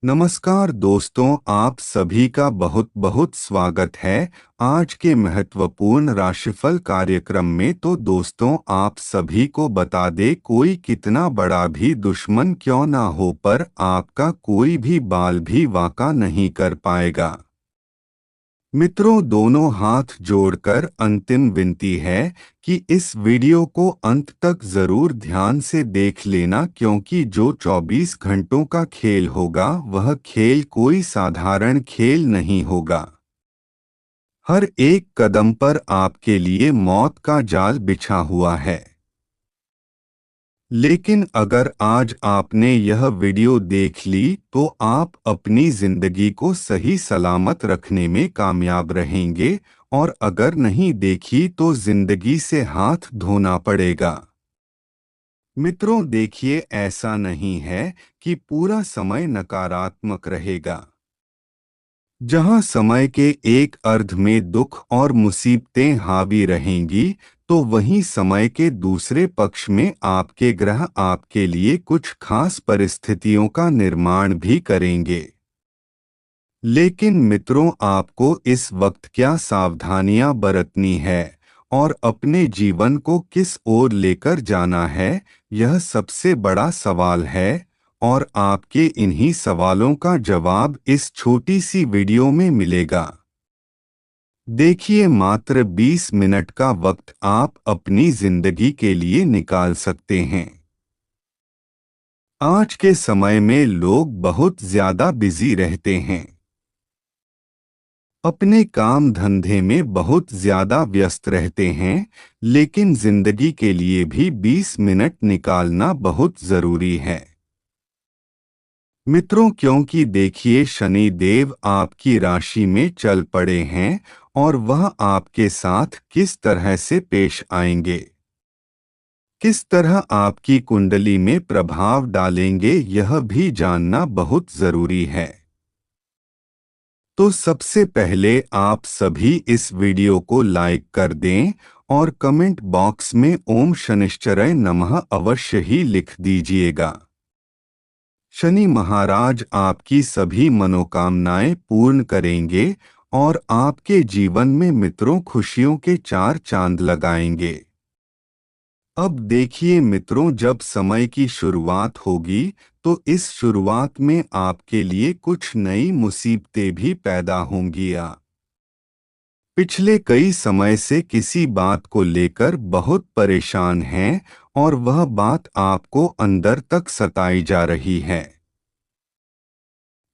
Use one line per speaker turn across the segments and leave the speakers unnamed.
नमस्कार दोस्तों, आप सभी का बहुत बहुत स्वागत है। आज के महत्वपूर्ण राशिफल कार्यक्रम में तो दोस्तों आप सभी को बता दे, कोई कितना बड़ा भी दुश्मन क्यों ना हो पर आपका कोई भी बाल भी वाका नहीं कर पाएगा। मित्रों, दोनों हाथ जोड़कर अंतिम विनती है कि इस वीडियो को अंत तक जरूर ध्यान से देख लेना, क्योंकि जो 24 घंटों का खेल होगा वह खेल कोई साधारण खेल नहीं होगा। हर एक कदम पर आपके लिए मौत का जाल बिछा हुआ है। लेकिन अगर आज आपने यह वीडियो देख ली तो आप अपनी जिंदगी को सही सलामत रखने में कामयाब रहेंगे, और अगर नहीं देखी तो जिंदगी से हाथ धोना पड़ेगा। मित्रों देखिए, ऐसा नहीं है कि पूरा समय नकारात्मक रहेगा। जहां समय के एक अर्ध में दुख और मुसीबतें हावी रहेंगी, तो वहीं समय के दूसरे पक्ष में आपके ग्रह आपके लिए कुछ खास परिस्थितियों का निर्माण भी करेंगे। लेकिन मित्रों, आपको इस वक्त क्या सावधानियां बरतनी है और अपने जीवन को किस ओर लेकर जाना है, यह सबसे बड़ा सवाल है। और आपके इन्हीं सवालों का जवाब इस छोटी सी वीडियो में मिलेगा। देखिए, मात्र 20 मिनट का वक्त आप अपनी जिंदगी के लिए निकाल सकते हैं। आज के समय में लोग बहुत ज्यादा बिजी रहते हैं, अपने काम धंधे में बहुत ज्यादा व्यस्त रहते हैं, लेकिन जिंदगी के लिए भी 20 मिनट निकालना बहुत जरूरी है। मित्रों, क्योंकि देखिए, शनि देव आपकी राशि में चल पड़े हैं और वह आपके साथ किस तरह से पेश आएंगे, किस तरह आपकी कुंडली में प्रभाव डालेंगे, यह भी जानना बहुत जरूरी है। तो सबसे पहले आप सभी इस वीडियो को लाइक कर दें और कमेंट बॉक्स में ओम शनिश्चराय नमः अवश्य ही लिख दीजिएगा। शनि महाराज आपकी सभी मनोकामनाएं पूर्ण करेंगे और आपके जीवन में मित्रों खुशियों के चार चांद लगाएंगे। अब देखिए मित्रों, जब समय की शुरुआत होगी तो इस शुरुआत में आपके लिए कुछ नई मुसीबतें भी पैदा होंगी। पिछले कई समय से किसी बात को लेकर बहुत परेशान हैं और वह बात आपको अंदर तक सताई जा रही है।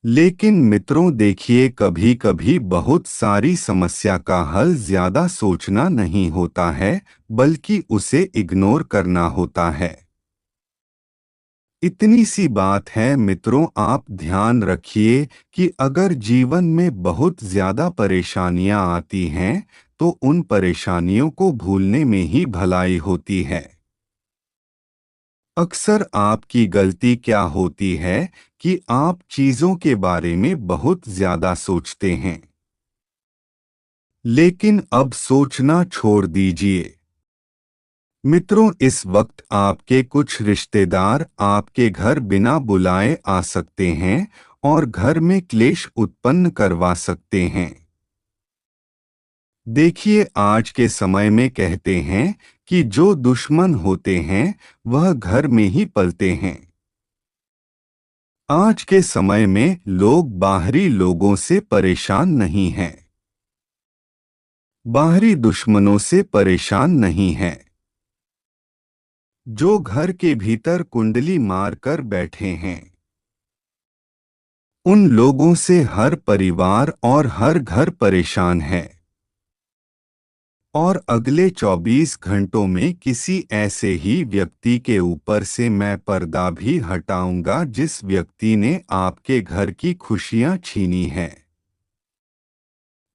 लेकिन मित्रों देखिए, कभी कभी बहुत सारी समस्या का हल ज्यादा सोचना नहीं होता है, बल्कि उसे इग्नोर करना होता है। इतनी सी बात है मित्रों, आप ध्यान रखिए कि अगर जीवन में बहुत ज्यादा परेशानियां आती हैं तो उन परेशानियों को भूलने में ही भलाई होती है। अक्सर आपकी गलती क्या होती है कि आप चीजों के बारे में बहुत ज्यादा सोचते हैं। लेकिन अब सोचना छोड़ दीजिए। मित्रों, इस वक्त आपके कुछ रिश्तेदार आपके घर बिना बुलाए आ सकते हैं और घर में क्लेश उत्पन्न करवा सकते हैं। देखिए, आज के समय में कहते हैं कि जो दुश्मन होते हैं वह घर में ही पलते हैं। आज के समय में लोग बाहरी लोगों से परेशान नहीं हैं, बाहरी दुश्मनों से परेशान नहीं हैं। जो घर के भीतर कुंडली मार कर बैठे हैं, उन लोगों से हर परिवार और हर घर परेशान है। और अगले 24 घंटों में किसी ऐसे ही व्यक्ति के ऊपर से मैं पर्दा भी हटाऊंगा जिस व्यक्ति ने आपके घर की खुशियां छीनी हैं,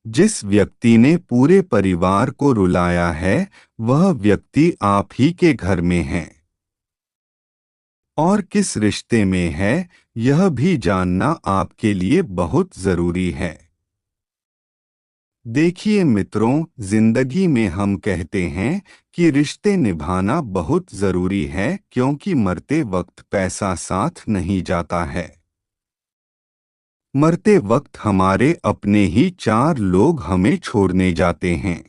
जिस व्यक्ति ने पूरे परिवार को रुलाया है, वह व्यक्ति आप ही के घर में है। और किस रिश्ते में है, यह भी जानना आपके लिए बहुत जरूरी है। देखिए मित्रों, जिंदगी में हम कहते हैं कि रिश्ते निभाना बहुत जरूरी है, क्योंकि मरते वक्त पैसा साथ नहीं जाता है। मरते वक्त हमारे अपने ही 4 लोग हमें छोड़ने जाते हैं।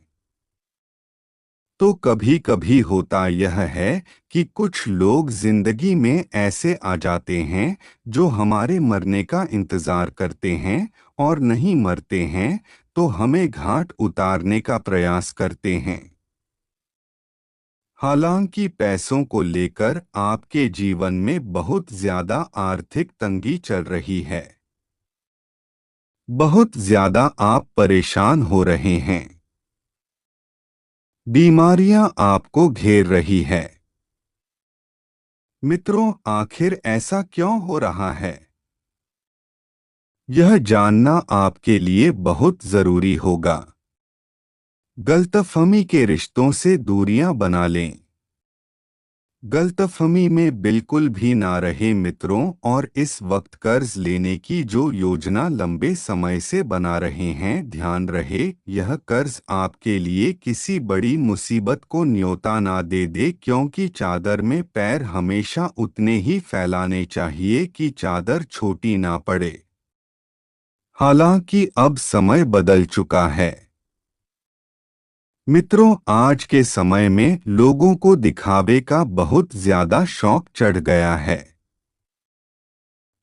तो कभी कभी होता यह है कि कुछ लोग जिंदगी में ऐसे आ जाते हैं जो हमारे मरने का इंतजार करते हैं और नहीं मरते हैं तो हमें घाट उतारने का प्रयास करते हैं। हालांकि पैसों को लेकर आपके जीवन में बहुत ज्यादा आर्थिक तंगी चल रही है, बहुत ज्यादा आप परेशान हो रहे हैं, बीमारियां आपको घेर रही है। मित्रों, आखिर ऐसा क्यों हो रहा है? यह जानना आपके लिए बहुत जरूरी होगा। गलतफहमी के रिश्तों से दूरियां बना लें। गलतफहमी में बिल्कुल भी ना रहे मित्रों, और इस वक्त कर्ज लेने की जो योजना लंबे समय से बना रहे हैं, ध्यान रहे यह कर्ज आपके लिए किसी बड़ी मुसीबत को न्योता ना दे दे, क्योंकि चादर में पैर हमेशा उतने ही फैलाने चाहिए कि चादर छोटी ना पड़े। हालांकि अब समय बदल चुका है। मित्रों, आज के समय में लोगों को दिखावे का बहुत ज्यादा शौक चढ़ गया है।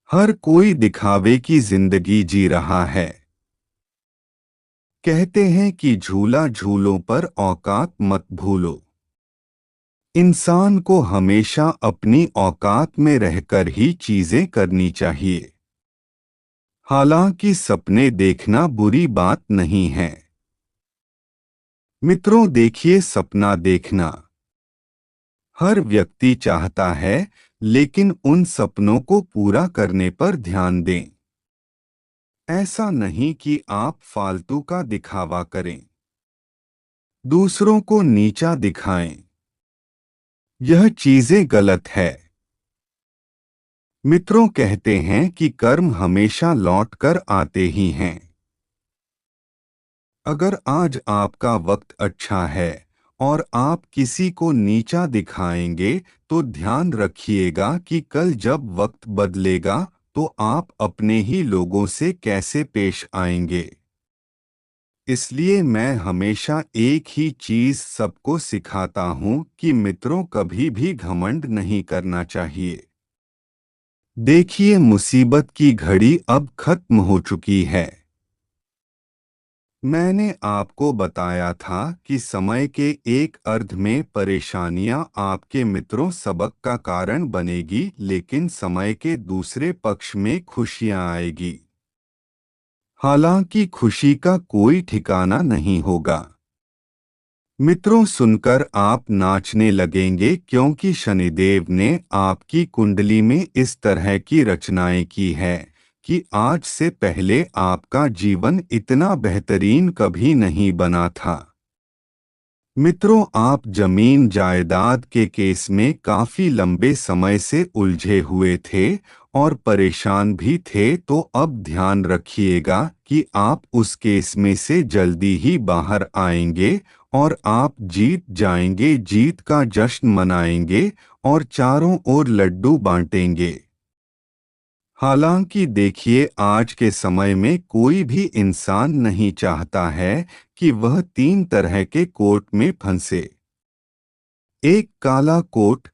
हर कोई दिखावे की जिंदगी जी रहा है। कहते हैं कि झूला झूलों पर औकात मत भूलो। इंसान को हमेशा अपनी औकात में रहकर ही चीजें करनी चाहिए। हालांकि सपने देखना बुरी बात नहीं है। मित्रों, देखिए, सपना देखना हर व्यक्ति चाहता है, लेकिन उन सपनों को पूरा करने पर ध्यान दें। ऐसा नहीं कि आप फालतू का दिखावा करें, दूसरों को नीचा दिखाएं। यह चीजें गलत है। मित्रों, कहते हैं कि कर्म हमेशा लौट कर आते ही हैं। अगर आज आपका वक्त अच्छा है और आप किसी को नीचा दिखाएंगे, तो ध्यान रखिएगा कि कल जब वक्त बदलेगा तो आप अपने ही लोगों से कैसे पेश आएंगे। इसलिए मैं हमेशा एक ही चीज सबको सिखाता हूं कि मित्रों, कभी भी घमंड नहीं करना चाहिए। देखिए, मुसीबत की घड़ी अब खत्म हो चुकी है। मैंने आपको बताया था कि समय के एक अर्ध में परेशानियां आपके मित्रों सबक का कारण बनेगी, लेकिन समय के दूसरे पक्ष में खुशियां आएगी। हालांकि खुशी का कोई ठिकाना नहीं होगा। मित्रों, सुनकर आप नाचने लगेंगे, क्योंकि शनिदेव ने आपकी कुंडली में इस तरह की रचनाएं की है कि आज से पहले आपका जीवन इतना बेहतरीन कभी नहीं बना था। मित्रों, आप जमीन जायदाद के केस में काफी लंबे समय से उलझे हुए थे और परेशान भी थे, तो अब ध्यान रखिएगा कि आप उस केस में से जल्दी ही बाहर आएंगे और आप जीत जाएंगे, जीत का जश्न मनाएंगे और चारों ओर लड्डू बांटेंगे। हालांकि देखिए, आज के समय में कोई भी इंसान नहीं चाहता है कि वह 3 तरह के कोट में फंसे। एक काला कोट,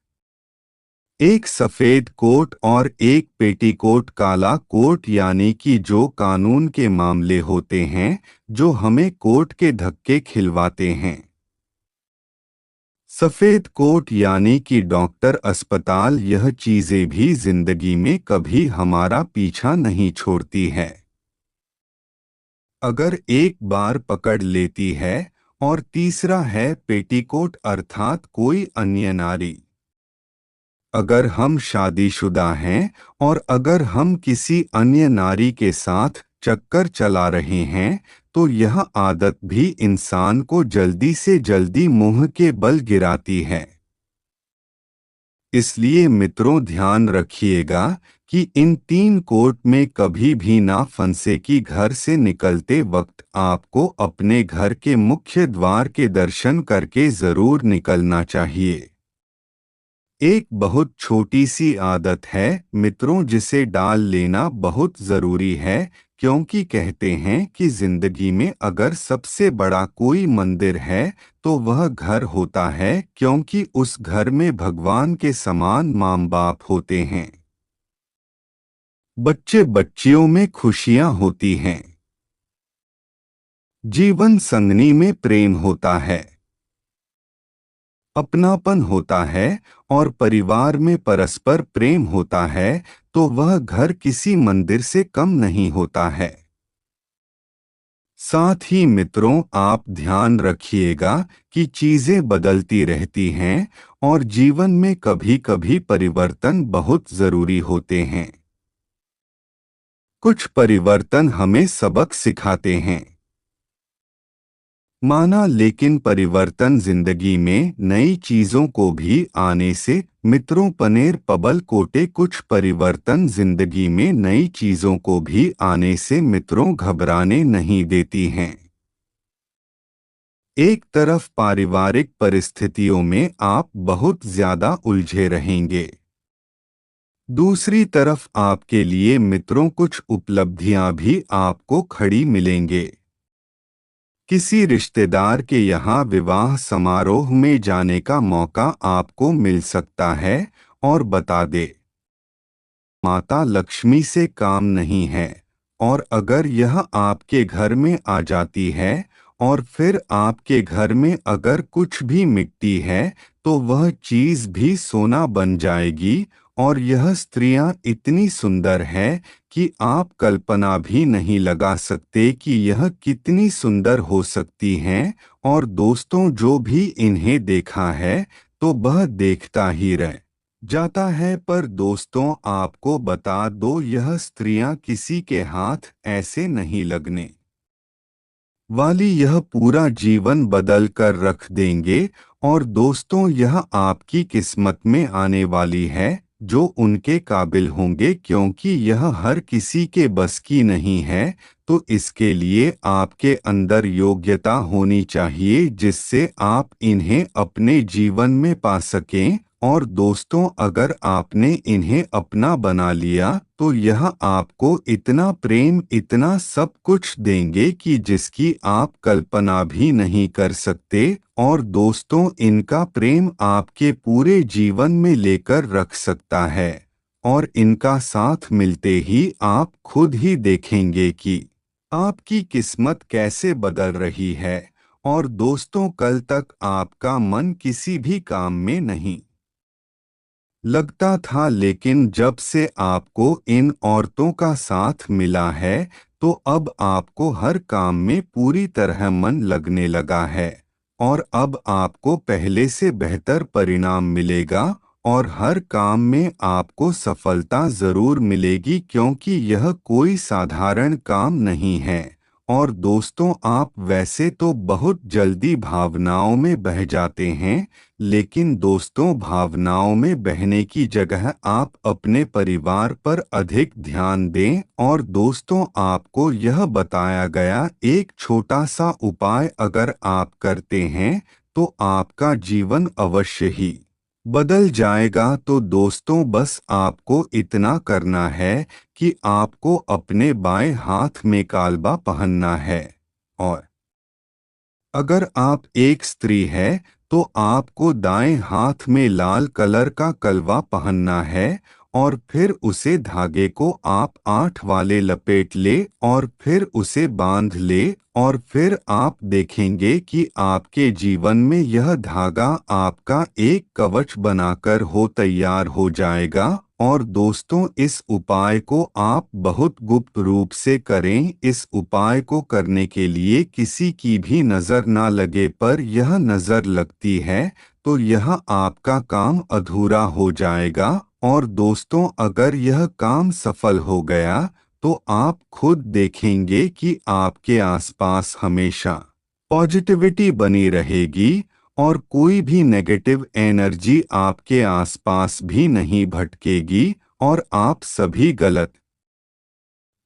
एक सफेद कोट और एक पेटीकोट। काला कोट यानी कि जो कानून के मामले होते हैं, जो हमें कोर्ट के धक्के खिलवाते हैं। सफेद कोट यानी कि डॉक्टर, अस्पताल, यह चीजें भी जिंदगी में कभी हमारा पीछा नहीं छोड़ती है। अगर एक बार पकड़ लेती है। और तीसरा है पेटीकोट, अर्थात कोई अन्य नारी। अगर हम शादीशुदा हैं और अगर हम किसी अन्य नारी के साथ चक्कर चला रहे हैं, तो यह आदत भी इंसान को जल्दी से जल्दी मुंह के बल गिराती है। इसलिए मित्रों, ध्यान रखिएगा कि इन 3 कोट में कभी भी ना फंसे कि घर से निकलते वक्त आपको अपने घर के मुख्य द्वार के दर्शन करके जरूर निकलना चाहिए। एक बहुत छोटी सी आदत है मित्रों, जिसे डाल लेना बहुत जरूरी है, क्योंकि कहते हैं कि जिंदगी में अगर सबसे बड़ा कोई मंदिर है तो वह घर होता है, क्योंकि उस घर में भगवान के समान माँ बाप होते हैं, बच्चे बच्चियों में खुशियां होती हैं, जीवन संगनी में प्रेम होता है, अपनापन होता है और परिवार में परस्पर प्रेम होता है, तो वह घर किसी मंदिर से कम नहीं होता है। साथ ही मित्रों, आप ध्यान रखिएगा कि चीजें बदलती रहती हैं और जीवन में कभी कभी परिवर्तन बहुत जरूरी होते हैं। कुछ परिवर्तन हमें सबक सिखाते हैं, माना, लेकिन परिवर्तन जिंदगी में नई चीजों को भी आने से मित्रों पनेर पबल कोटे, कुछ परिवर्तन जिंदगी में नई चीजों को भी आने से मित्रों घबराने नहीं देती हैं। एक तरफ पारिवारिक परिस्थितियों में आप बहुत ज्यादा उलझे रहेंगे, दूसरी तरफ आपके लिए मित्रों कुछ उपलब्धियां भी आपको खड़ी मिलेंगे। किसी रिश्तेदार के यहाँ विवाह समारोह में जाने का मौका आपको मिल सकता है, और बता दे, माता लक्ष्मी से काम नहीं है, और अगर यह आपके घर में आ जाती है और फिर आपके घर में अगर कुछ भी मिट्टी है तो वह चीज भी सोना बन जाएगी। और यह स्त्रियां इतनी सुंदर है कि आप कल्पना भी नहीं लगा सकते कि यह कितनी सुंदर हो सकती हैं। और दोस्तों, जो भी इन्हें देखा है तो वह देखता ही रह जाता है। पर दोस्तों, आपको बता दो, यह स्त्रियां किसी के हाथ ऐसे नहीं लगने वाली, यह पूरा जीवन बदल कर रख देंगे। और दोस्तों, यह आपकी किस्मत में आने वाली है जो उनके काबिल होंगे, क्योंकि यह हर किसी के बस की नहीं है। तो इसके लिए आपके अंदर योग्यता होनी चाहिए जिससे आप इन्हें अपने जीवन में पा सकें। और दोस्तों, अगर आपने इन्हें अपना बना लिया तो यह आपको इतना प्रेम, इतना सब कुछ देंगे कि जिसकी आप कल्पना भी नहीं कर सकते। और दोस्तों, इनका प्रेम आपके पूरे जीवन में लेकर रख सकता है, और इनका साथ मिलते ही आप खुद ही देखेंगे कि आपकी किस्मत कैसे बदल रही है। और दोस्तों, कल तक आपका मन किसी भी काम में नहीं लगता था, लेकिन जब से आपको इन औरतों का साथ मिला है तो अब आपको हर काम में पूरी तरह मन लगने लगा है, और अब आपको पहले से बेहतर परिणाम मिलेगा और हर काम में आपको सफलता जरूर मिलेगी, क्योंकि यह कोई साधारण काम नहीं है। और दोस्तों, आप वैसे तो बहुत जल्दी भावनाओं में बह जाते हैं, लेकिन दोस्तों, भावनाओं में बहने की जगह आप अपने परिवार पर अधिक ध्यान दें। और दोस्तों, आपको यह बताया गया एक छोटा सा उपाय अगर आप करते हैं तो आपका जीवन अवश्य ही बदल जाएगा। तो दोस्तों, बस आपको इतना करना है कि आपको अपने बाएं हाथ में कालबा पहनना है, और अगर आप एक स्त्री है तो आपको दाएं हाथ में लाल कलर का कलवा पहनना है, और फिर उसे धागे को आप 8 वाले लपेट ले और फिर उसे बांध ले। और फिर आप देखेंगे कि आपके जीवन में यह धागा आपका एक कवच बनाकर हो तैयार हो जाएगा। और दोस्तों, इस उपाय को आप बहुत गुप्त रूप से करें। इस उपाय को करने के लिए किसी की भी नज़र ना लगे, पर यह नज़र लगती है तो यह आपका काम अधूरा हो जाएगा। और दोस्तों, अगर यह काम सफल हो गया तो आप खुद देखेंगे कि आपके आसपास हमेशा पॉजिटिविटी बनी रहेगी और कोई भी नेगेटिव एनर्जी आपके आसपास भी नहीं भटकेगी, और आप सभी गलत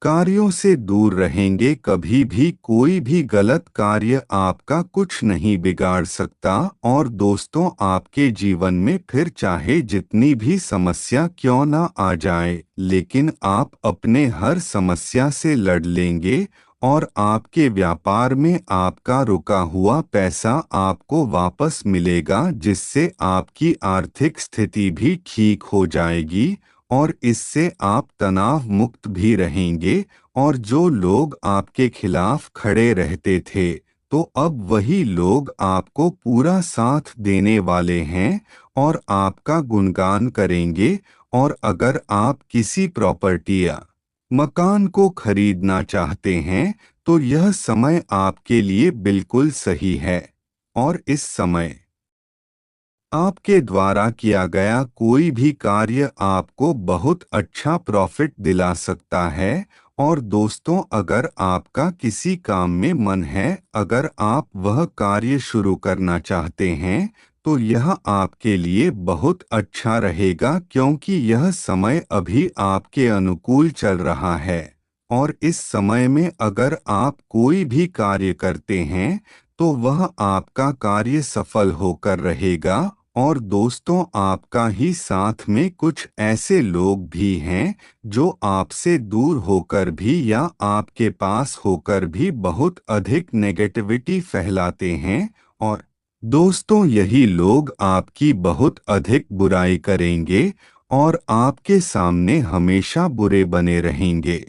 कार्यों से दूर रहेंगे। कभी भी कोई भी गलत कार्य आपका कुछ नहीं बिगाड़ सकता। और दोस्तों, आपके जीवन में फिर चाहे जितनी भी समस्या क्यों ना आ जाए, लेकिन आप अपने हर समस्या से लड़ लेंगे और आपके व्यापार में आपका रुका हुआ पैसा आपको वापस मिलेगा, जिससे आपकी आर्थिक स्थिति भी ठीक हो जाएगी और इससे आप तनाव मुक्त भी रहेंगे। और जो लोग आपके खिलाफ खड़े रहते थे, तो अब वही लोग आपको पूरा साथ देने वाले हैं और आपका गुणगान करेंगे। और अगर आप किसी प्रॉपर्टी या मकान को खरीदना चाहते हैं, तो यह समय आपके लिए बिल्कुल सही है। और इस समय आपके द्वारा किया गया कोई भी कार्य आपको बहुत अच्छा प्रॉफिट दिला सकता है। और दोस्तों, अगर आपका किसी काम में मन है, अगर आप वह कार्य शुरू करना चाहते हैं, तो यह आपके लिए बहुत अच्छा रहेगा, क्योंकि यह समय अभी आपके अनुकूल चल रहा है। और इस समय में अगर आप कोई भी कार्य करते हैं, तो वह आपका कार्य सफल होकर रहेगा। और दोस्तों, आपका ही साथ में कुछ ऐसे लोग भी हैं जो आपसे दूर होकर भी या आपके पास होकर भी बहुत अधिक नेगेटिविटी फैलाते हैं। और दोस्तों, यही लोग आपकी बहुत अधिक बुराई करेंगे और आपके सामने हमेशा बुरे बने रहेंगे।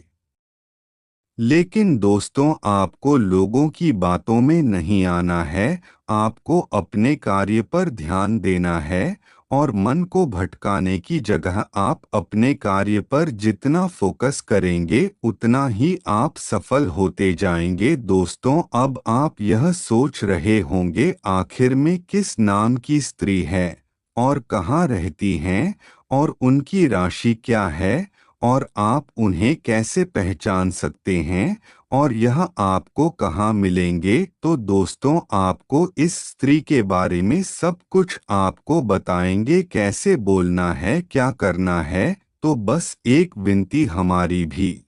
लेकिन दोस्तों, आपको लोगों की बातों में नहीं आना है। आपको अपने कार्य पर ध्यान देना है और मन को भटकाने की जगह आप अपने कार्य पर जितना फोकस करेंगे, उतना ही आप सफल होते जाएंगे। दोस्तों, अब आप यह सोच रहे होंगे, आखिर में किस नाम की स्त्री है और कहाँ रहती हैं और उनकी राशि क्या है और आप उन्हें कैसे पहचान सकते हैं और यह आपको कहाँ मिलेंगे। तो दोस्तों, आपको इस स्त्री के बारे में सब कुछ आपको बताएंगे, कैसे बोलना है, क्या करना है। तो बस एक विनती हमारी भी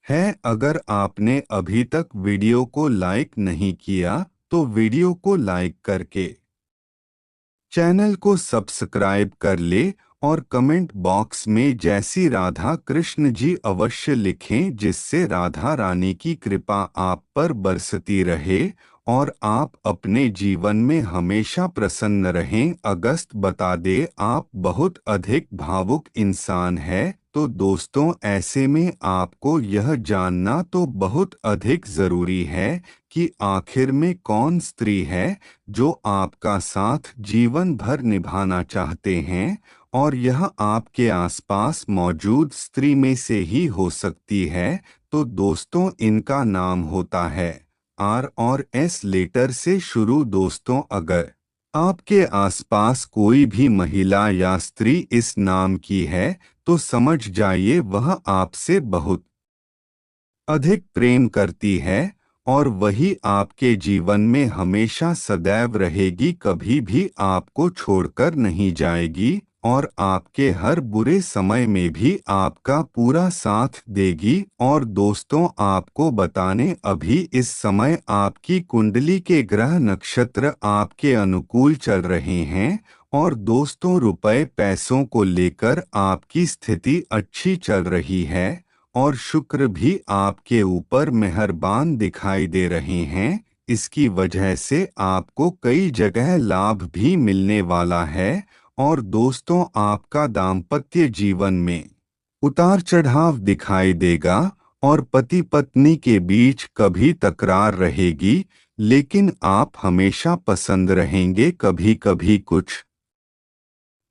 है, अगर आपने अभी तक वीडियो को लाइक नहीं किया, तो वीडियो को लाइक करके चैनल को सब्सक्राइब कर ले और कमेंट बॉक्स में जय श्री राधा कृष्ण जी अवश्य लिखें, जिससे राधा रानी की कृपा आप पर बरसती रहे और आप अपने जीवन में हमेशा प्रसन्न रहें। अगस्त बता दे, आप बहुत अधिक भावुक इंसान है। तो दोस्तों, ऐसे में आपको यह जानना तो बहुत अधिक जरूरी है कि आखिर में कौन स्त्री है जो आपका साथ जीवन भर निभाना चाहते हैं। और यह आपके आसपास मौजूद स्त्री में से ही हो सकती है। तो दोस्तों, इनका नाम होता है आर और एस लेटर से शुरू। दोस्तों, अगर आपके आसपास कोई भी महिला या स्त्री इस नाम की है, तो समझ जाइए वह आपसे बहुत अधिक प्रेम करती है और वही आपके जीवन में हमेशा सदैव रहेगी, कभी भी आपको छोड़कर नहीं जाएगी और आपके हर बुरे समय में भी आपका पूरा साथ देगी। और दोस्तों, आपको बताने, अभी इस समय आपकी कुंडली के ग्रह नक्षत्र आपके अनुकूल चल रहे हैं और दोस्तों, रुपए पैसों को लेकर आपकी स्थिति अच्छी चल रही है और शुक्र भी आपके ऊपर मेहरबान दिखाई दे रहे हैं। इसकी वजह से आपको कई जगह लाभ भी मिलने वाला है। और दोस्तों, आपका दाम्पत्य जीवन में उतार चढ़ाव दिखाई देगा और पति पत्नी के बीच कभी तकरार रहेगी, लेकिन आप हमेशा पसंद रहेंगे। कभी कभी कुछ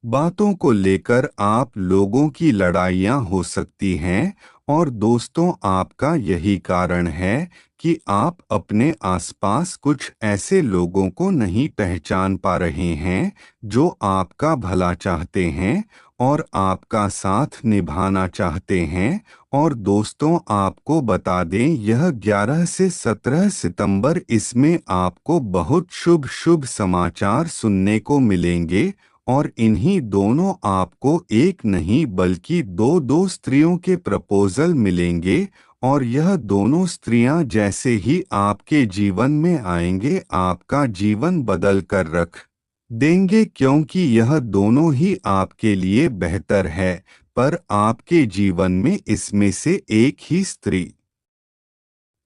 बातों को लेकर आप लोगों की लड़ाइयाँ हो सकती हैं और दोस्तों, आपका यही कारण है कि आप अपने आसपास कुछ ऐसे लोगों को नहीं पहचान पा रहे हैं जो आपका भला चाहते हैं और आपका साथ निभाना चाहते हैं। और दोस्तों, आपको बता दें, यह 11 से 17 सितंबर इसमें आपको बहुत शुभ शुभ समाचार सुनने को मिलेंगे और इन्हीं दोनों आपको एक नहीं बल्कि दो दो स्त्रियों के प्रपोजल मिलेंगे और यह दोनों स्त्रियां जैसे ही आपके जीवन में आएंगे आपका जीवन बदल कर रख देंगे, क्योंकि यह दोनों ही आपके लिए बेहतर है। पर आपके जीवन में इसमें से एक ही स्त्री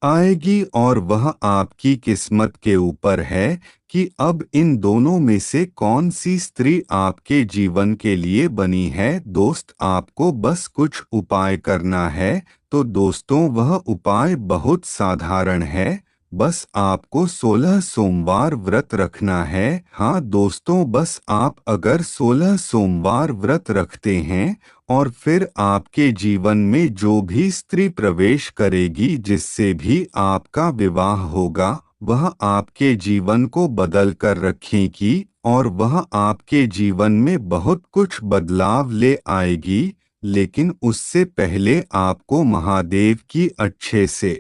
आएगी और वह आपकी किस्मत के ऊपर है कि अब इन दोनों में से कौन सी स्त्री आपके जीवन के लिए बनी है। दोस्त, आपको बस कुछ उपाय करना है। तो दोस्तों, वह उपाय बहुत साधारण है। बस आपको 16 सोमवार व्रत रखना है। हाँ दोस्तों, बस आप अगर 16 सोमवार व्रत रखते हैं और फिर आपके जीवन में जो भी स्त्री प्रवेश करेगी, जिससे भी आपका विवाह होगा, वह आपके जीवन को बदल कर रखेगी और वह आपके जीवन में बहुत कुछ बदलाव ले आएगी। लेकिन उससे पहले आपको महादेव की अच्छे से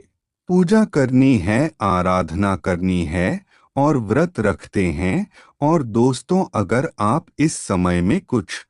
पूजा करनी है, आराधना करनी है और व्रत रखते हैं। और दोस्तों, अगर आप इस समय में कुछ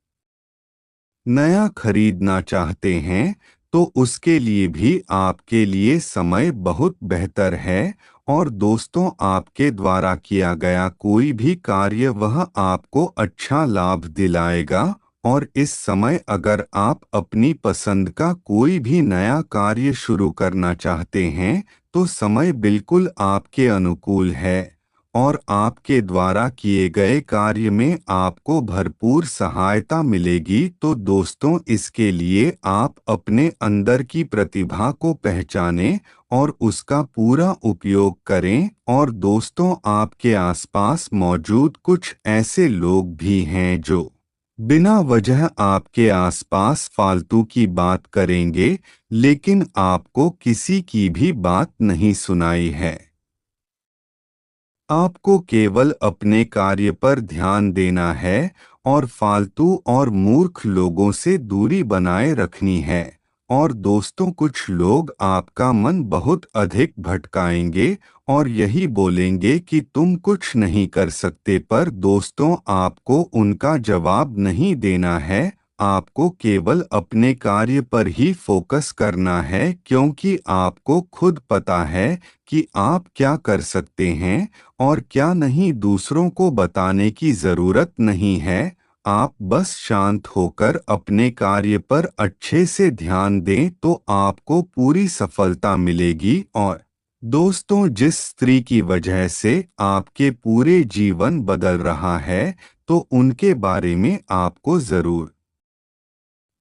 नया खरीदना चाहते हैं तो उसके लिए भी आपके लिए समय बहुत बेहतर है। और दोस्तों, आपके द्वारा किया गया कोई भी कार्य वह आपको अच्छा लाभ दिलाएगा। और इस समय अगर आप अपनी पसंद का कोई भी नया कार्य शुरू करना चाहते हैं तो समय बिल्कुल आपके अनुकूल है और आपके द्वारा किए गए कार्य में आपको भरपूर सहायता मिलेगी। तो दोस्तों, इसके लिए आप अपने अंदर की प्रतिभा को पहचानें और उसका पूरा उपयोग करें। और दोस्तों, आपके आसपास मौजूद कुछ ऐसे लोग भी हैं जो बिना वजह आपके आसपास फालतू की बात करेंगे, लेकिन आपको किसी की भी बात नहीं सुनाई है। आपको केवल अपने कार्य पर ध्यान देना है और फालतू और मूर्ख लोगों से दूरी बनाए रखनी है। और दोस्तों, कुछ लोग आपका मन बहुत अधिक भटकाएंगे और यही बोलेंगे कि तुम कुछ नहीं कर सकते, पर दोस्तों, आपको उनका जवाब नहीं देना है। आपको केवल अपने कार्य पर ही फोकस करना है, क्योंकि आपको खुद पता है कि आप क्या कर सकते हैं और क्या नहीं। दूसरों को बताने की जरूरत नहीं है। आप बस शांत होकर अपने कार्य पर अच्छे से ध्यान दें तो आपको पूरी सफलता मिलेगी। और दोस्तों, जिस स्त्री की वजह से आपके पूरे जीवन बदल रहा है तो उनके बारे में आपको जरूर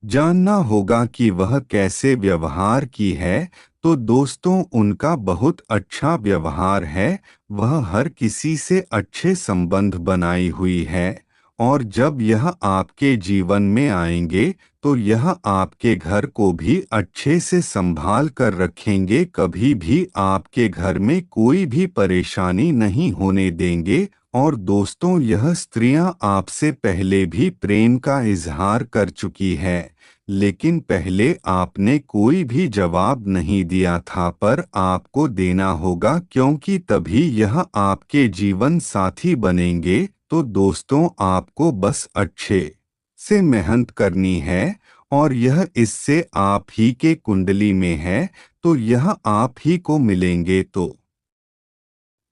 जानना होगा कि वह कैसे व्यवहार की है। तो दोस्तों, उनका बहुत अच्छा व्यवहार है। वह हर किसी से अच्छे संबंध बनाई हुई है और जब यह आपके जीवन में आएंगे तो यह आपके घर को भी अच्छे से संभाल कर रखेंगे। कभी भी आपके घर में कोई भी परेशानी नहीं होने देंगे। और दोस्तों, यह स्त्रियां आपसे पहले भी प्रेम का इजहार कर चुकी है, लेकिन पहले आपने कोई भी जवाब नहीं दिया था, पर आपको देना होगा, क्योंकि तभी यह आपके जीवन साथी बनेंगे। तो दोस्तों, आपको बस अच्छे से मेहनत करनी है और यह इससे आप ही के कुंडली में है, तो यह आप ही को मिलेंगे। तो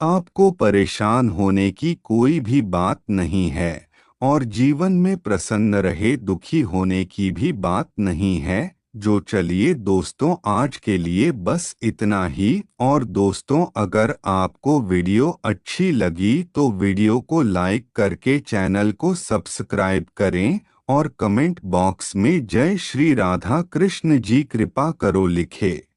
आपको परेशान होने की कोई भी बात नहीं है और जीवन में प्रसन्न रहे, दुखी होने की भी बात नहीं है। जो चलिए दोस्तों, आज के लिए बस इतना ही। और दोस्तों, अगर आपको वीडियो अच्छी लगी तो वीडियो को लाइक करके चैनल को सब्सक्राइब करें और कमेंट बॉक्स में जय श्री राधा कृष्ण जी कृपा करो लिखें।